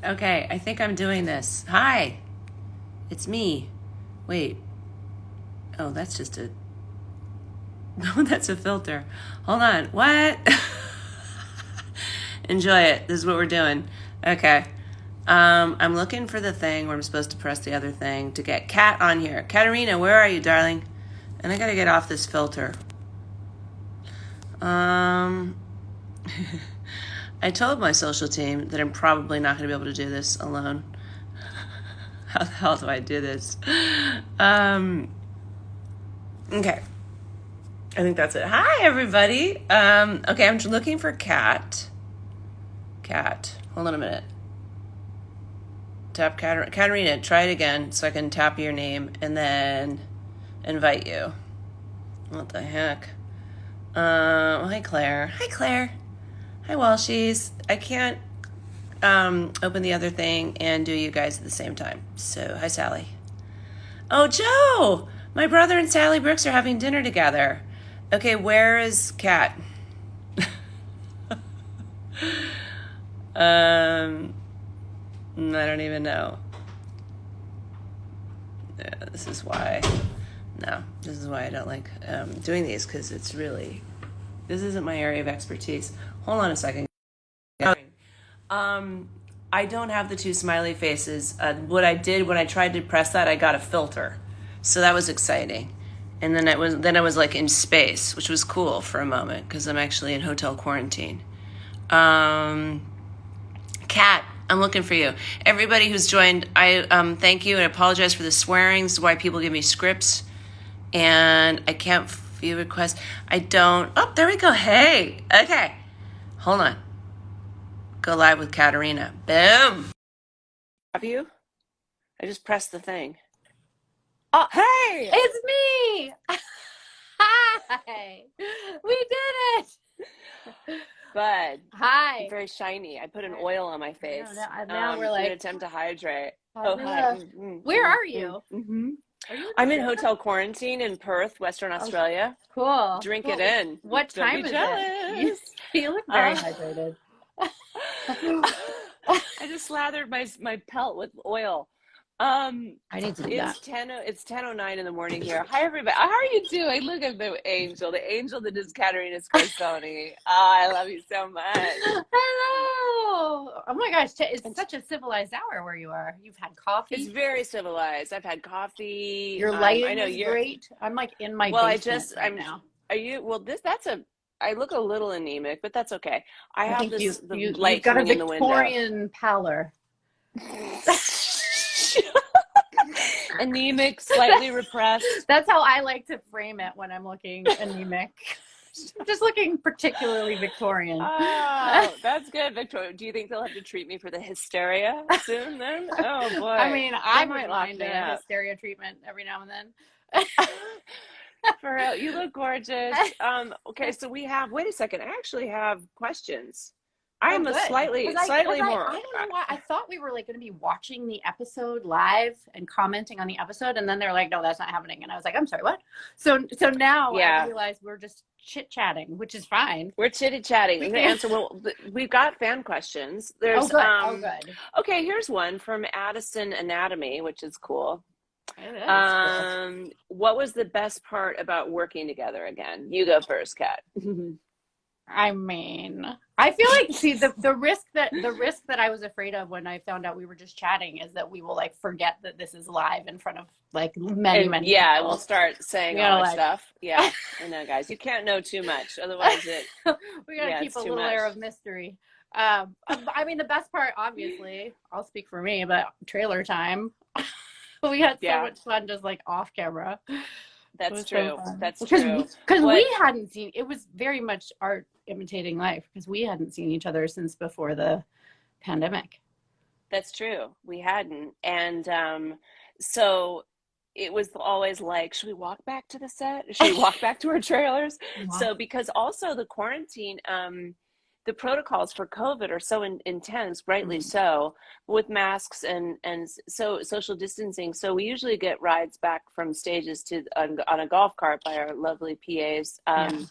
Okay, I think I'm doing this. Hi, it's me. Wait. Oh, that's just a. No, that's a filter. Hold on. What? Enjoy it. This is what we're doing. Okay. I'm looking for the thing where I'm supposed to press the other thing to get Kat on here. Caterina, where are you, darling? And I gotta get off this filter. Um, I told my social team that I'm probably not going to be able to do this alone. How the hell do I do this? Um, okay. I think that's it. Hi, everybody. Okay, I'm looking for Kat. Kat. Hold on a minute. Tap Katerina. Try it again so I can tap your name and then invite you. What the heck? Hi, Claire. Hi, Claire. Hi, Walshies. I can't open the other thing and do you guys at the same time. So, hi, Sally. Oh, Joe! My brother and Sally Brooks are having dinner together. Okay, where is Kat? I don't even know. Yeah, this is why. No, this is why I don't like doing these, because it's really, this isn't my area of expertise. Hold on a second. I don't have the two smiley faces. What I did when I tried to press that, I got a filter, so that was exciting. And then I was like in space, which was cool for a moment because I'm actually in hotel quarantine. Kat, I'm looking for you. Everybody who's joined, I thank you and apologize for the swearing. This is why people give me scripts, and I can't view requests. I don't. Oh, there we go. Hey, okay, hold on. Go live with Caterina. Boom. Have you? I just pressed the thing. Oh, Hey! it's me! Hi! We did it! Bud, I'm Hi. very shiny. I put an oil on my I know face now we're in an like, attempt to hydrate. Oh, hi. fabulous. Where are you? Mm-hmm. Are you in I'm in Florida? hotel quarantine in Perth, Western Oh, Australia. cool. Drink it Cool. in. What Don't be time is it? You, jealous. you look very Uh, hydrated. I just slathered my pelt with oil. Um, I need to do it's that. 10:09 in the morning here. Hi everybody. How are you doing? Look at the angel that is Caterina Scorsone. Oh, I love you so much. Hello! Oh my gosh, it's And such a civilized hour where you are. You've had it's coffee. very civilized. I've had coffee. Your I lighting know is you're. great. I'm like in my Well, basement right I'm. now. Are you? Well, this that's a. I look a little anemic, but that's okay. I I have think this the you've light got a coming in the window. Victorian pallor. Anemic, slightly repressed. That's how I like to frame it when I'm looking anemic. I'm just looking particularly Victorian. Oh, that's good, Victoria. Do you think they'll have to treat me for the hysteria soon then? Oh I boy, mean, they I might wouldn't lock mind me a up. hysteria treatment every now and then. For real, you look gorgeous. Okay, so we have, wait a second, I actually have questions. I Oh, am a good. Because slightly I more, don't know why I thought we were like going to be watching the episode live and commenting on the episode, and then they're like, "No, that's not happening." And I was like, "I'm sorry, what?" So now I yeah, realize we're just chit chatting, which is fine. we're chitty chatting. We I'm going to can. answer, well, we've got fan questions. Oh, There's, good. Oh, good. okay, here's one from Addison Anatomy, which is cool. It is cool. What was the best part about working together again? You go first, Kat. I mean, I feel like see the risk that I was afraid of when I found out we were just chatting is that we will like forget that this is live in front of like many And many yeah, we'll people. start We saying all gotta our like stuff. Yeah, I know, guys. You can't know too much, otherwise we gotta yeah, keep it's a too little much. air of mystery. I mean, the best part, obviously, I'll speak for me, but trailer time. We had so Yeah, much fun just like off camera. It that's was so true. fun That's true. because What? we hadn't seen. It was very much art imitating life because we hadn't seen each other since before the pandemic. That's true. We hadn't, and so it was always like, should we walk back to the set? Should we walk back to our trailers? Wow. So because also the quarantine, the protocols for COVID are so intense, rightly Mhm. so, with masks and so social distancing. So we usually get rides back from stages to on a golf cart by our lovely PAs, Yeah.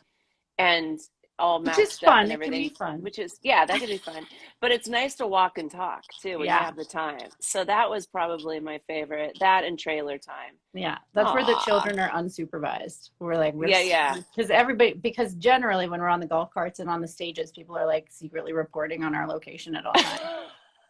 and all Which is matched up fun. and It can be everything, fun. which is, yeah, that could be fun. But it's nice to walk and talk too when you Yeah. have the time. So that was probably my favorite. That and trailer time. Yeah. That's where the Aw. children are unsupervised. We're like, Yeah, yeah. because generally when we're on the golf carts and on the stages, people are like secretly reporting on our location at all times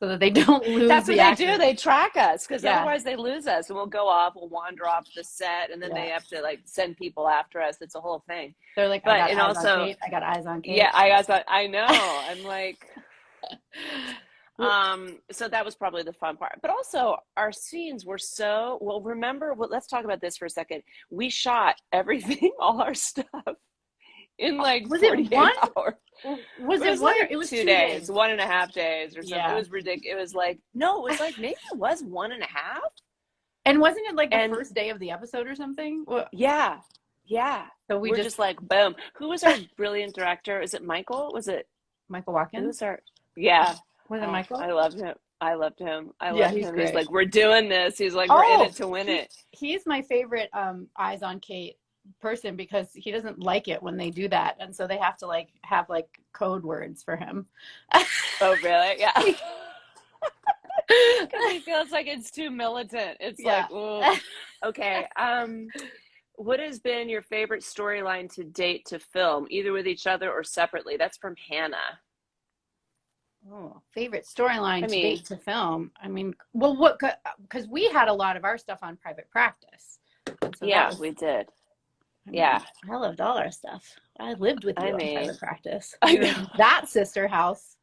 so that they don't lose That's what the they do. accuracy. They track us because Yeah. otherwise they lose us and we'll go off, we'll wander off the set and then they Yeah. have to like send people after us. It's a whole thing. They're like, I But, got and eyes on also, Kate. I got eyes on yeah, Kate. I know. I'm like, Well, so that was probably the fun part. But also our scenes were so, well, remember, well, let's talk about this for a second. We shot everything, all our stuff in like was it 48 one? hours. Was It it was one or like it was 2 2 days, days? 1.5 days or something. It Yeah. was ridiculous. It was like, no, it was like, maybe it was 1.5. And wasn't it like the And first day of the episode or something? Well, yeah, yeah. so we We're just just like, boom. Who was our brilliant director? Is it Michael? Was it, Michael who Watkins? was our, yeah. Was it Oh, Michael? I loved him. I loved him. I Yeah, loved he's him. He's great. like, we're doing this. He's like, we're in Oh, it to win it. he's my favorite eyes on Kate person because he doesn't like it when they do that, and so they have to like have like code words for him. Oh, really? Yeah. Because he feels like it's too militant. It's Yeah. like, ooh. Okay. What has been your favorite storyline to date to film, either with each other or separately? That's from Hannah. Oh, favorite storyline I to mean, date to film. I mean, well, what? Because we had a lot of our stuff on private practice, and so that yeah, was. we did. I Yeah. mean, I loved all our stuff. I lived with I you on mean, private practice. I We were know. in that sister house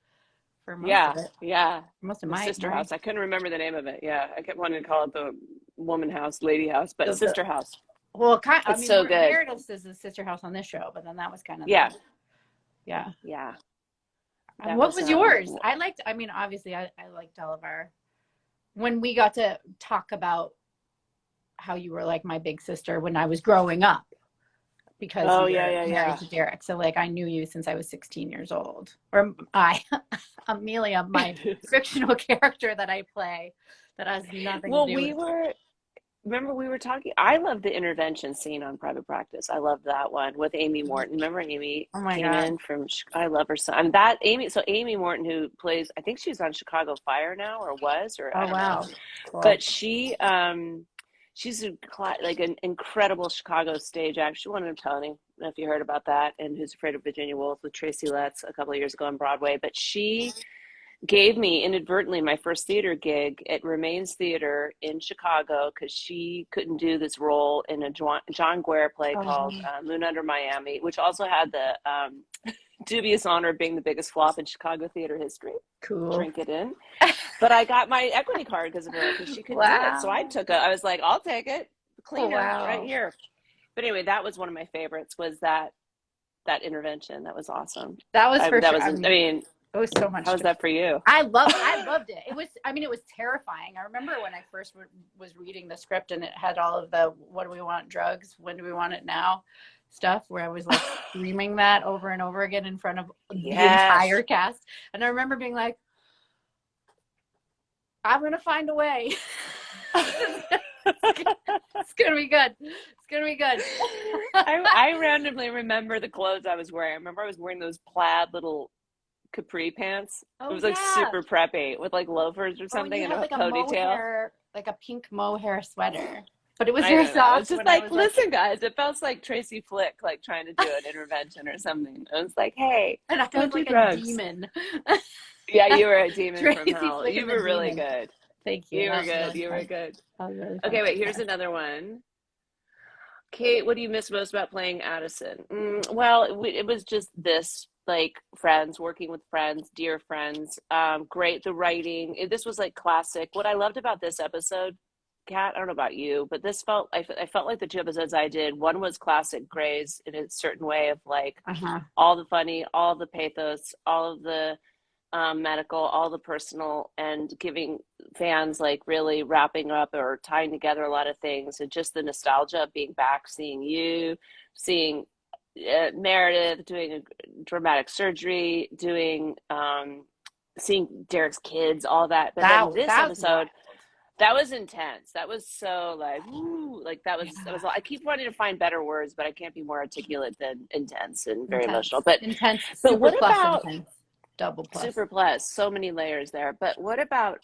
for most of Yeah, it. yeah. Most of The sister my house. I couldn't remember the name of it. Yeah, I kept wanting to call it the woman house, lady house, but the sister house. well, I It's mean, so good. Meredith's is the sister house on this show, but then that was kind of Yeah, the yeah. yeah. And That what was was yours? I liked. I mean, obviously, I liked all of our when we got to talk about how you were like my big sister when I was growing up because Oh you yeah, were yeah, married yeah. to Derek. So like I knew you since I was 16 years old. Or Amelia, my fictional character that I play that has nothing to Well, do with. remember we were talking, I love the intervention scene on Private Practice. I love that one with Amy Morton. Remember Amy Oh my came God. in from, I love her so, and that Amy, so Amy Morton who plays, I think she's on Chicago Fire now or was, or I Oh don't know. wow. Cool. But she's like an incredible Chicago stage actor. She won a Tony, I don't know if you heard about that, and Who's Afraid of Virginia Woolf with Tracy Letts a couple of years ago on Broadway. But she gave me inadvertently my first theater gig at Remains Theater in Chicago because she couldn't do this role in a John Guare play called Oh, Moon Under Miami, which also had the dubious honor of being the biggest flop in Chicago theater history. cool. Drink it in. But I got my equity card because of her because she couldn't do it. So I Wow. took it. I was like, I'll take it. Oh Cleaner right wow. here. But anyway, that was one of my favorites was that intervention. That was awesome. That was for That sure. was, I I mean, mean, it was so how much was to that for you? I loved it. It was, I mean, it was terrifying. I remember when I first was reading the script and it had all of the, what do we want drugs? When do we want it now? Stuff where I was like screaming that over and over again in front of the Yes. entire cast. And I remember being like, I'm going to find a way. It's going to be good. It's going to be good. I randomly remember the clothes I was wearing. I remember I was wearing those plaid little capri pants. Oh, It was like yeah. super preppy with like loafers or Oh, and something you and had a like a ponytail. like a pink mohair sweater. But it was I very don't know. It's soft just when I like, was like, listen, guys, it felt like Tracy Flick, like trying to do an intervention or something. I was like, hey, and I was don't do like a drugs. demon. Yeah, you were a demon from Tracy hell. Flick You and the were really demon. good. Thank you. You were That was good. really You were fun. good. That was really Okay, fun. wait, here's another one. Kate, what do you miss most about playing Addison? Well, it was just this, like friends, working with friends, dear friends. Great, the writing. This was like classic. What I loved about this episode, Kat, I don't know about you, but this felt, I felt like the two episodes I did, one was classic Grey's in a certain way of like Uh-huh. all the funny, all the pathos, all of the medical, all the personal, and giving fans like really wrapping up or tying together a lot of things, and just the nostalgia of being back, seeing you, seeing Meredith doing a dramatic surgery, doing seeing Derek's kids, all that. But then this That was wild. episode, that was intense. That was so like, woo, Like that was I keep wanting to find better words, but I can't be more articulate than intense and very emotional. Intense, But super what plus about intense, double plus. super plus? So many layers there. But what about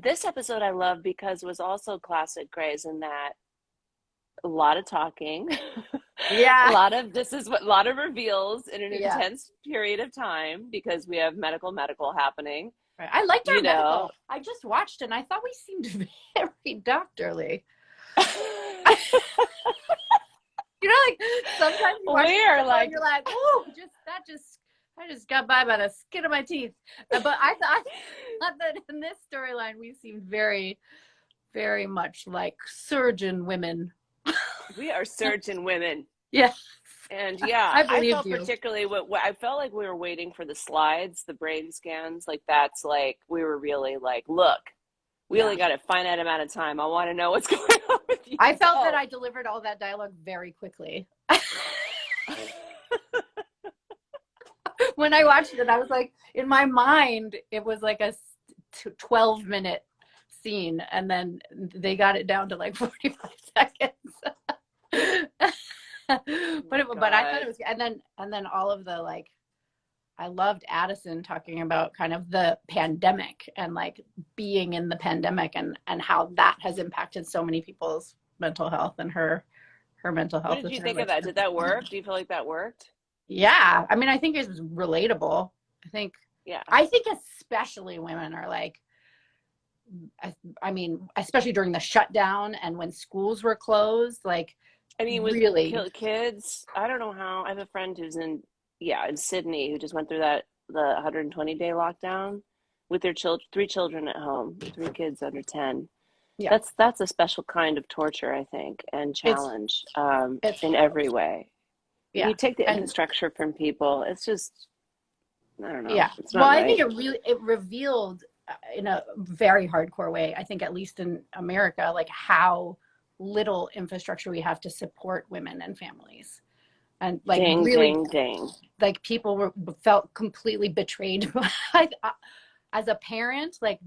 this episode I love because it was also classic Grey's in that a lot of talking, Yeah. a lot of reveals in an Yeah. intense period of time because we have medical happening, Right. I liked our you know. medical. I just watched and I thought we seemed very doctorly. You know, like sometimes you watch We are and like you're like, oh, I just got by the skin of my teeth. But I thought that in this storyline we seemed very, very much like surgeon women. we are surgeon women. Yeah. And yeah, I I believed felt you. particularly what I felt like we were waiting for the slides, the brain scans. Like that's like we were really like, look, we only got a finite amount of time. I want to know what's going on with you. I felt that I delivered all that dialogue very quickly. When I watched it, I was like, in my mind, it was like a 12-minute scene, and then they got it down to like 45 seconds. But I thought it was, and then all of the like, I loved Addison talking about kind of the pandemic and like being in the pandemic and how that has impacted so many people's mental health and her mental health. What did you think of that? Did that work? Do you feel like that worked? Yeah, I mean, I think it's relatable. Yeah. I think especially women are like, I mean, especially during the shutdown and when schools were closed, like, I mean, with really kids, I don't know how. I have a friend who's in Sydney who just went through the 120-day lockdown with their 3 children at home, 3 kids under 10. Yeah. That's a special kind of torture, I think, and challenge it's in every way. Yeah. You take the infrastructure from people. It's just, I don't know. Yeah. It's not I right. think it revealed in a very hardcore way, I think, at least in America, like how little infrastructure we have to support women and families. And like ding, really, ding, ding. Like people felt completely betrayed as a parent. Like,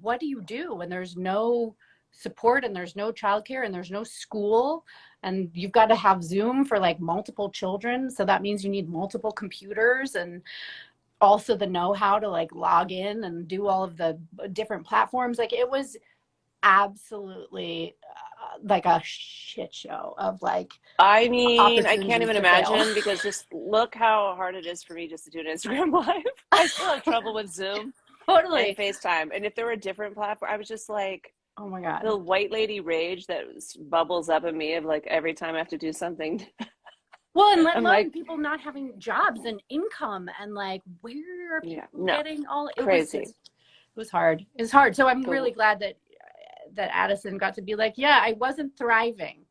what do you do when there's no support and there's no childcare and there's no school and you've got to have Zoom for like multiple children? So that means you need multiple computers and also the know-how to like log in and do all of the different platforms. Like it was absolutely like a shit show of like, I mean, I can't opportunities even to fail. imagine because just look how hard it is for me just to do an Instagram live. I still have trouble with Zoom Totally. and FaceTime. And if there were a different platform, I was just like, oh my God, the white lady rage that bubbles up in me of like every time I have to do something. Well, and let I'm alone like, people not having jobs and income and like, where are people no, getting all crazy. It was hard. It's hard. So I'm really glad that Addison got to be like, yeah, I wasn't thriving.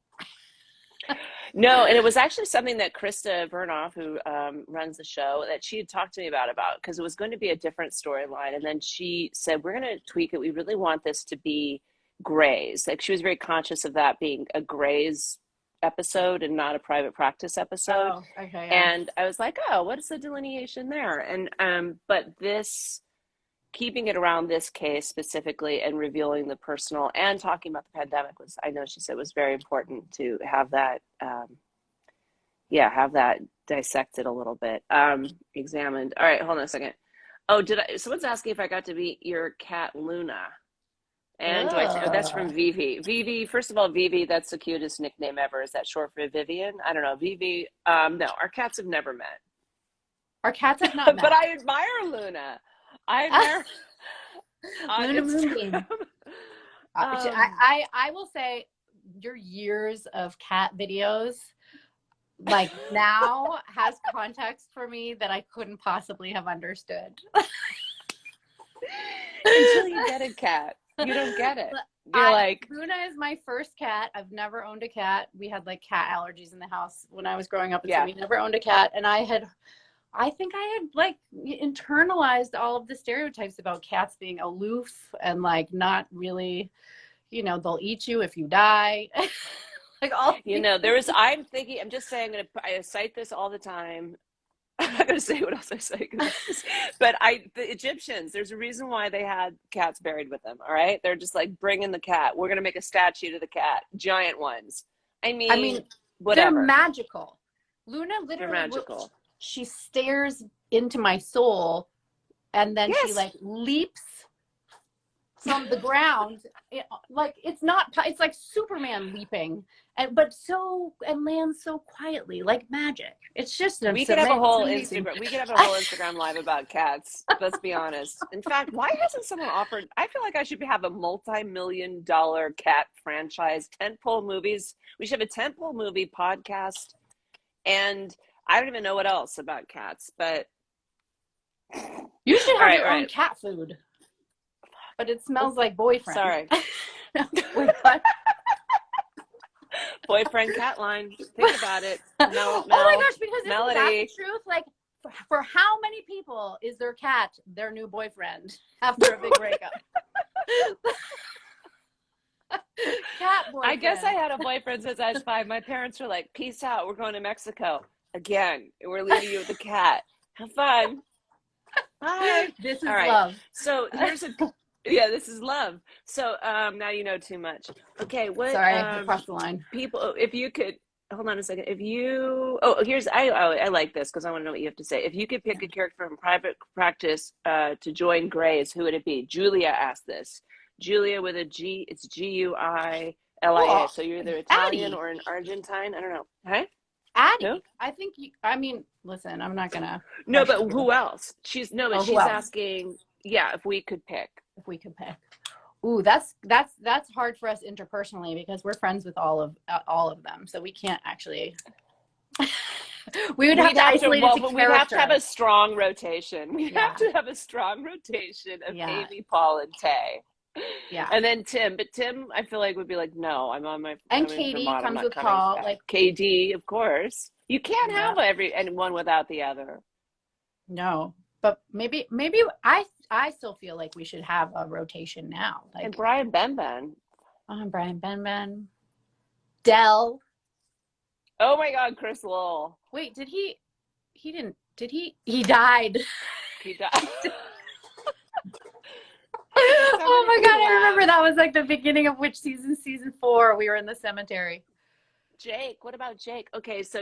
No, and it was actually something that Krista Vernoff, who runs the show, that she had talked to me about because it was going to be a different storyline. And then she said, we're going to tweak it. We really want this to be Grey's. Like she was very conscious of that being a Grey's episode and not a private practice episode. Oh, okay. Yeah. And I was like, oh, what is the delineation there? And but this, keeping it around this case specifically and revealing the personal and talking about the pandemic was, I know she said, was very important to have that, have that dissected a little bit, examined. All right, hold on a second. Oh, someone's asking if I got to meet your cat Luna. And that's from Vivi. Vivi, first of all, Vivi, that's the cutest nickname ever. Is that short for Vivian? I don't know. Vivi, no, our cats have never met. Our cats have not met. But I admire Luna. I admire Luna Moonbeam. I will say your years of cat videos like now has context for me that I couldn't possibly have understood. Until you get a cat. You don't get it. You're like, Luna is my first cat. I've never owned a cat. We had like cat allergies in the house when I was growing up. And so we never owned a cat. And I think I had like internalized all of the stereotypes about cats being aloof and like not really, they'll eat you if you die. Like all I'm just saying, I cite this all the time. I'm not going to say what else I say, but the Egyptians, there's a reason why they had cats buried with them. All right. They're just like, bring in the cat. We're going to make a statue to the cat. Giant ones. I mean, they're whatever. magical. Luna They're literally, magical. she stares into my soul, and then she Yes. like leaps from the ground. It's like Superman leaping, and lands so quietly, like magic. It's just We could have a whole amazing. Instagram. We could have a whole Instagram live about cats. Let's be honest. In fact, why hasn't someone offered? I feel like I should have a multi-million-dollar cat franchise, tentpole movies. We should have a tentpole movie podcast, and I don't even know what else about cats. But you should have your own right. cat food, but it smells like boyfriend. Sorry. Wait, what? Boyfriend cat line. Think about it. Oh my gosh, because Melody. isn't that the truth? Like, for how many people is their cat their new boyfriend after a big breakup? Cat boyfriend. I guess I had a boyfriend since I was 5. My parents were like, peace out. We're going to Mexico. Again, we're leaving you with the cat. Have fun. Bye. This is All right. love. So here's this is love. So now you know too much. Okay, what? Sorry, I crossed the line. People, if you could hold on a second. If you, I like this because I want to know what you have to say. If you could pick a character from Private Practice to join Grey's, who would it be? Julia asked this. Julia with a G. It's Guilia. Oh, so you're either Italian Addie. or an Argentine. I don't know. Hey. Addie, Who? I think listen, I'm not gonna. No, but who else? She's asking. Yeah, if we could pick. If we could pick. Ooh, that's hard for us interpersonally because we're friends with all of them, so we can't actually. We'd have to isolate it to character. We'd have to have a strong rotation. We'd have to have a strong rotation of Amy, Paul, and Tay. Yeah. And then Tim. But Tim, I feel like, would be like, no, I'm on my... And Katie comes with Paul. Like KD, of course. You can't have one without the other. No. But maybe I still feel like we should have a rotation now. Like, and Brian Benben. Brian Benben. Dell. Oh my God, Chris Lowell. Wait, he died. He died. Oh my God, I remember that was like the beginning of which season 4, we were in the cemetery. Jake, what about Jake? Okay, so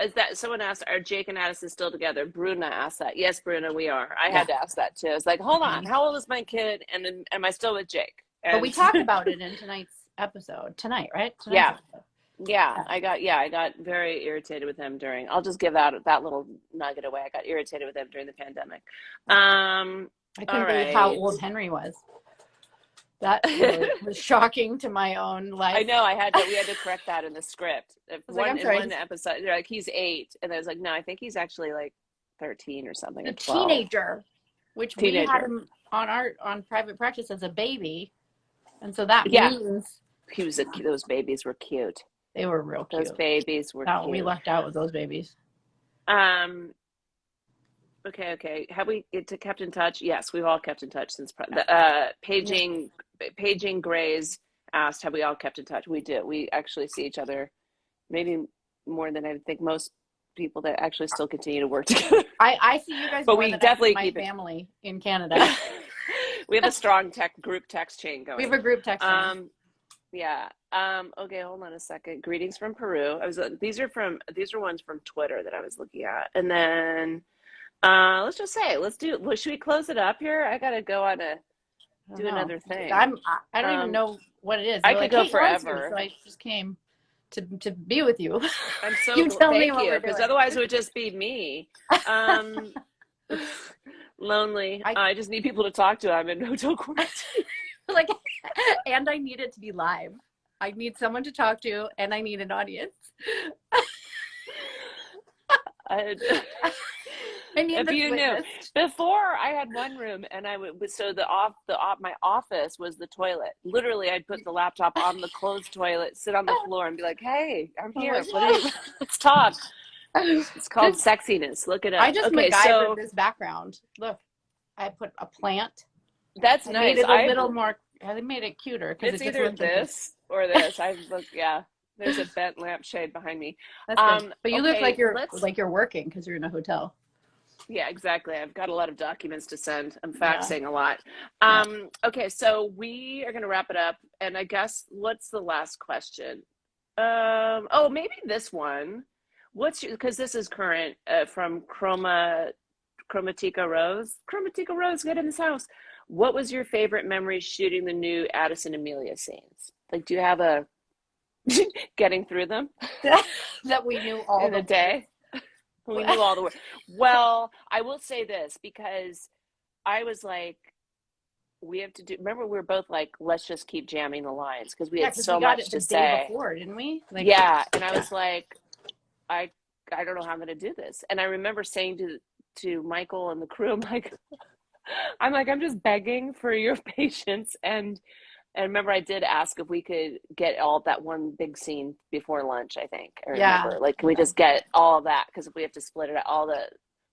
is that someone asked, are Jake and Addison still together? Bruna asked that. Yes, Bruna, we are. I had to ask that too. I was like, hold on, how old is my kid? And then, am I still with Jake? But we talked about it in tonight's episode. Tonight, right? I got very irritated with him during, I'll just give that little nugget away. I got irritated with him during the pandemic. I couldn't believe how old Henry was. That was shocking to my own life. I know. We had to correct that in the script. In one episode, they're like, he's 8. And I was like, no, I think he's actually like 13 or something. A teenager, which we had him on Private Practice as a baby. And so that means those babies were cute. They were real cute. Those babies were cute. We lucked out with those babies. Okay. Have we kept in touch? Yes, we've all kept in touch since Paging Grays asked, have we all kept in touch? We do. We actually see each other maybe more than I think most people that actually still continue to work together. I see you guys, but we definitely keep my family in Canada. We have a strong group text chain going. We have a group text chain. Okay, hold on a second. Greetings from Peru. These are ones from Twitter that I was looking at. And then let's should we close it up here? I gotta go on another thing. I don't even know what it is. I could go forever. So I just came to be with you. I'm so you tell me thank you, because otherwise it would just be me. Lonely. I just need people to talk to. I'm in hotel quarantine. And I need it to be live. I need someone to talk to, and I need an audience. If you knew, before I had one room, and my office was the toilet. Literally, I'd put the laptop on the closed toilet, sit on the floor, and be like, "Hey, I'm here. Let's talk." It's called sexiness. Look it up. I just MacGyvered this background. Look, I put a plant. That's nice. Made it a little more. I made it cuter. It's either this or this. There's a bent lampshade behind me. That's good. But you look Okay, like you're working because you're in a hotel. yeah, exactly. I've got a lot of documents to send. I'm Yeah. faxing a lot. Yeah. Okay, so we are going to wrap it up. And I guess what's the last question? Oh, maybe this one. Because this is current from Chromatica Rose. Chromatica Rose, get in this house. What was your favorite memory shooting the new Addison Amelia scenes? Like, do you have a getting through them That we knew all in the a day? We knew all the words. Well, I will say this because I was like, we have to do. Remember, we were both like, let's just keep jamming the lines because we had because so we got much it the to day say. before, didn't we? Like, Yeah, and I was like, I I don't know how I'm going to do this. And I remember saying to Michael and the crew, I'm just begging for your patience. And remember, I did ask if we could get all of that one big scene before lunch, I think. I yeah. remember, like, can we just get all of that? Because if we have to split it,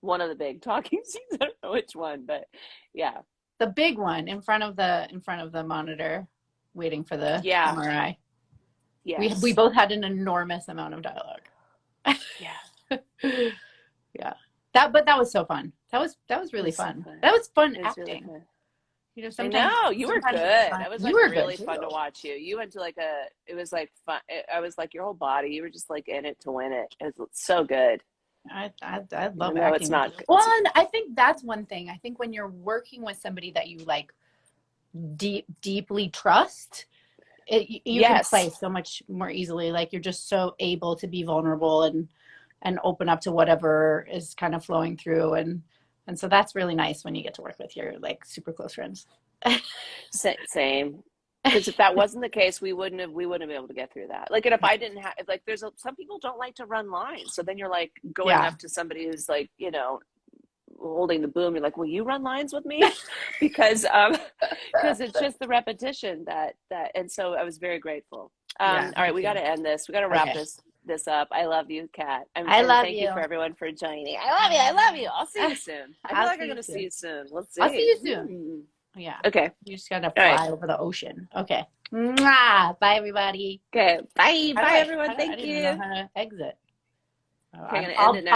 one of the big talking scenes, I don't know which one, but yeah. The big one in front of the monitor, waiting for the Yeah. MRI. Yes. We both had an enormous amount of dialogue. Yeah. Yeah. But that was so fun. That was really fun. That was fun It was acting. really fun. You know, I sometimes know you were good. That was like really fun to watch you. You went to it was like fun. I was like your whole body. You were just like in it to win it. It was so good. I love acting. It's not. Well, and I think that's one thing. I think when you're working with somebody that you like deeply trust, you can play so much more easily. Like you're just so able to be vulnerable and open up to whatever is kind of flowing through, and so that's really nice when you get to work with your like super close friends. Same. Because if that wasn't the case, we wouldn't have been able to get through that. Like, and if I didn't have, like, some people don't like to run lines. So then you're like going up to somebody who's like, holding the boom. You're like, will you run lines with me? because it's just the repetition that, and so I was very grateful. All right, we got to end this. We got to wrap this up. I love you, Kat. Thank you for everyone for joining. I love you. I'll see you soon. I feel like I'm going to see you soon. Let's see. I'll see you soon. Yeah. Okay. You just got to fly over the ocean. Okay. Mwah! Bye, everybody. Okay. Bye. Bye, everyone. Thank you. I don't even know how to exit. Okay, I'm going to end it now.